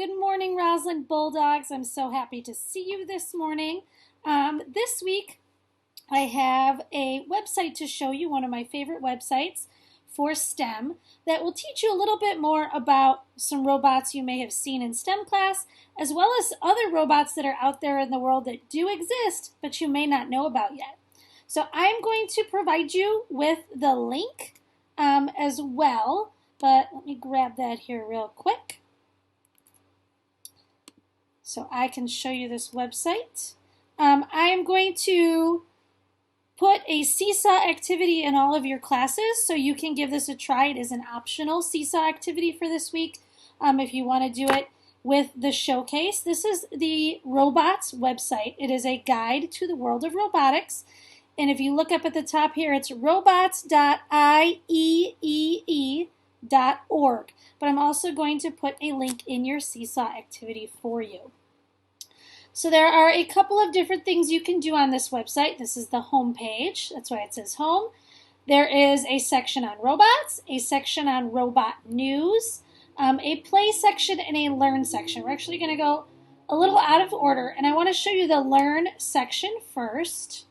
Good morning, Roslyn Bulldogs. I'm so happy to see you this morning. This week, I have a website to show you, one of my favorite websites for STEM, that will teach you a little bit more about some robots you may have seen in STEM class, as well as other robots that are out there in the world that do exist, but you may not know about yet. So I'm going to provide you with the link as well, but let me grab that here real quick so I can show you this website. I am going to put a seesaw activity in all of your classes so you can give this a try. It is an optional seesaw activity for this week if you want to do it with the showcase. This is the robots website. It is a guide to the world of robotics. And if you look up at the top here, it's robots.ieee.org. But I'm also going to put a link in your seesaw activity for you. So there are a couple of different things you can do on this website. This is the home page. That's why it says home. There is a section on robots, a section on robot news, a play section, and a learn section. We're actually going to go a little out of order, and I want to show you the learn section first.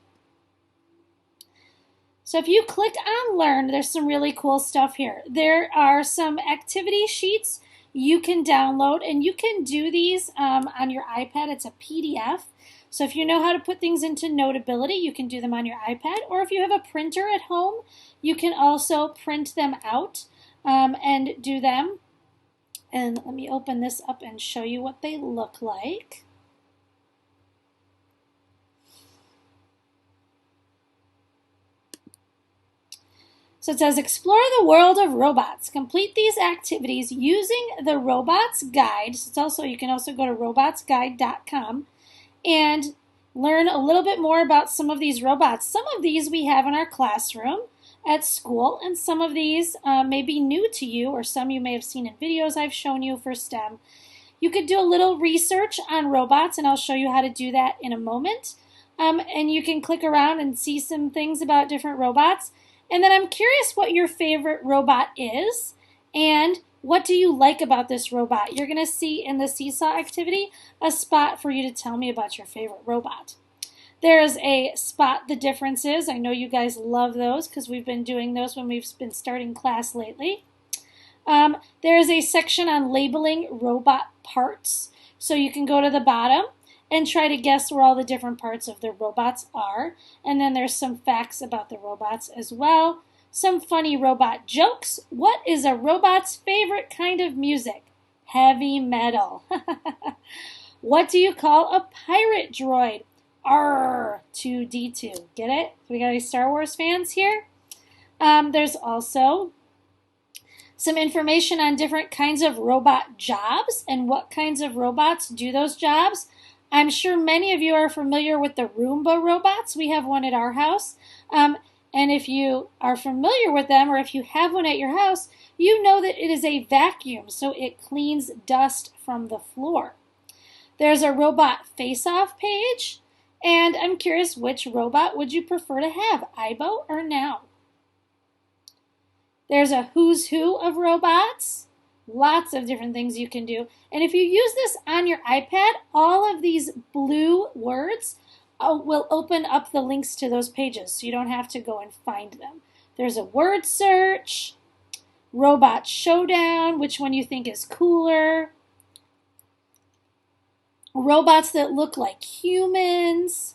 So if you click on learn, there's some really cool stuff here. There are some activity sheets you can download, and you can do these on your iPad. It's a PDF. So if you know how to put things into Notability, you can do them on your iPad. Or if you have a printer at home, you can also print them out and do them. And let me open this up and show you what they look like. So it says, explore the world of robots. Complete these activities using the Robots Guide. So it's also, you can also go to robotsguide.com and learn a little bit more about some of these robots. Some of these we have in our classroom at school, and some of these may be new to you, or some you may have seen in videos I've shown you for STEM. You could do a little research on robots, and I'll show you how to do that in a moment. And you can click around and see some things about different robots. And then I'm curious what your favorite robot is and what do you like about this robot. You're going to see in the seesaw activity a spot for you to tell me about your favorite robot. There's a spot the differences. I know you guys love those because we've been doing those when we've been starting class lately. There's a section on labeling robot parts. So you can go to the bottom and try to guess where all the different parts of the robots are. And then there's some facts about the robots as well. Some funny robot jokes. What is a robot's favorite kind of music? Heavy metal. What do you call a pirate droid? R2D2. Get it? We got any Star Wars fans here? There's also some information on different kinds of robot jobs and what kinds of robots do those jobs. I'm sure many of you are familiar with the Roomba robots. We have one at our house. And if you are familiar with them, or if you have one at your house, you know that it is a vacuum, so it cleans dust from the floor. There's a robot face-off page, and I'm curious, which robot would you prefer to have, Aibo or Now? There's a who's who of robots. Lots of different things you can do. And if you use this on your iPad, all of these blue words will open up the links to those pages, so you don't have to go and find them. There's a word search, robot showdown, which one you think is cooler, robots that look like humans.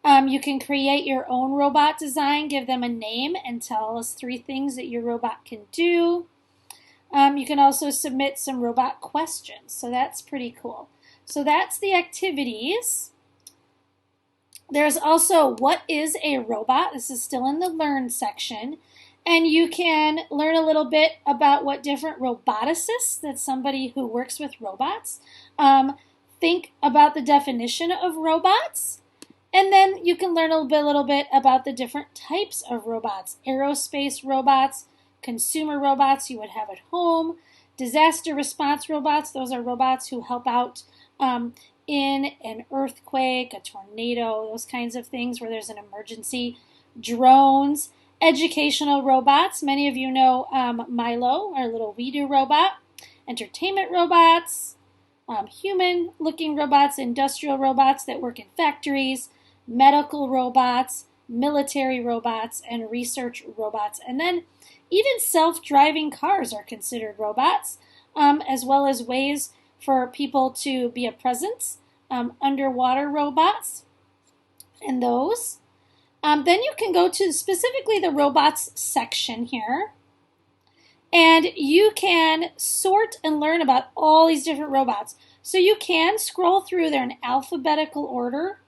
You can create your own robot design, give them a name, and tell us 3 things that your robot can do. You can also submit some robot questions, so that's pretty cool. So that's the activities. There's also what is a robot? This is still in the learn section. And you can learn a little bit about what different roboticists, that's somebody who works with robots, think about the definition of robots. And then you can learn a little bit about the different types of robots, aerospace robots, consumer robots you would have at home, disaster response robots. Those are robots who help out in an earthquake, a tornado, those kinds of things where there's an emergency. Drones, educational robots. Many of you know Milo, our little We Do robot. Entertainment robots, human-looking robots, industrial robots that work in factories, medical robots, military robots, and research robots. And then even self-driving cars are considered robots, as well as ways for people to be a presence, underwater robots, and those. Then you can go to specifically the robots section here, and you can sort and learn about all these different robots. So you can scroll through there in alphabetical order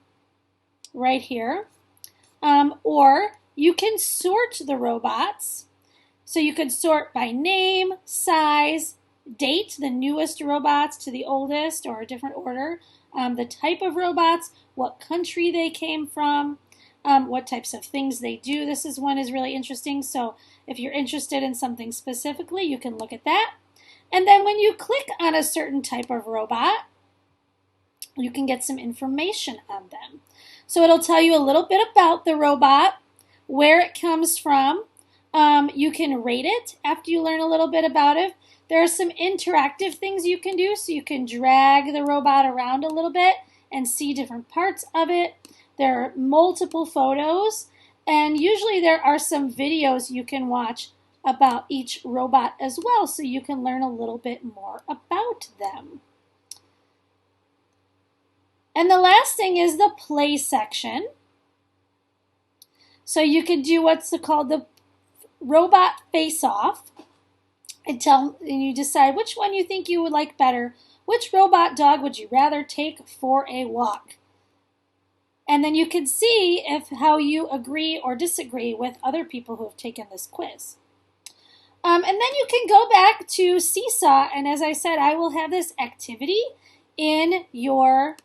right here, or you can sort the robots. So you could sort by name, size, date, the newest robots to the oldest, or a different order, the type of robots, what country they came from, what types of things they do. This one is really interesting, so if you're interested in something specifically, you can look at that. And then when you click on a certain type of robot, you can get some information on them. So it'll tell you a little bit about the robot, where it comes from. You can rate it after you learn a little bit about it. There are some interactive things you can do, so you can drag the robot around a little bit and see different parts of it. There are multiple photos, and usually there are some videos you can watch about each robot as well, so you can learn a little bit more about them. And the last thing is the play section. So you can do what's called the robot face-off, and you decide which one you think you would like better. Which robot dog would you rather take for a walk? And then you can see how you agree or disagree with other people who have taken this quiz. And then you can go back to Seesaw, and as I said, I will have this activity in your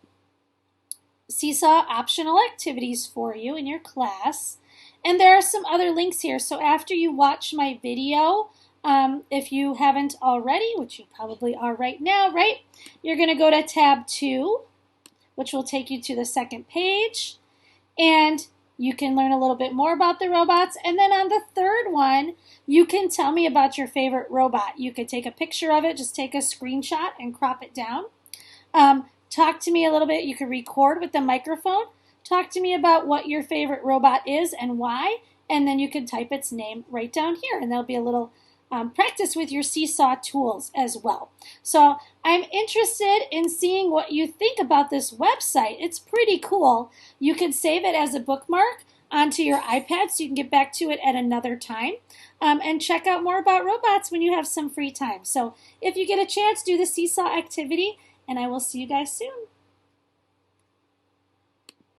Seesaw optional activities for you in your class. And there are some other links here. So after you watch my video, if you haven't already, which you probably are right now, right? You're going to go to tab 2, which will take you to the second page. And you can learn a little bit more about the robots. And then on the third one, you can tell me about your favorite robot. You could take a picture of it, just take a screenshot and crop it down. Talk to me a little bit. You can record with the microphone. Talk to me about what your favorite robot is and why. And then you can type its name right down here. And there'll be a little practice with your Seesaw tools as well. So I'm interested in seeing what you think about this website. It's pretty cool. You can save it as a bookmark onto your iPad so you can get back to it at another time, and check out more about robots when you have some free time. So if you get a chance, do the Seesaw activity, and I will see you guys soon.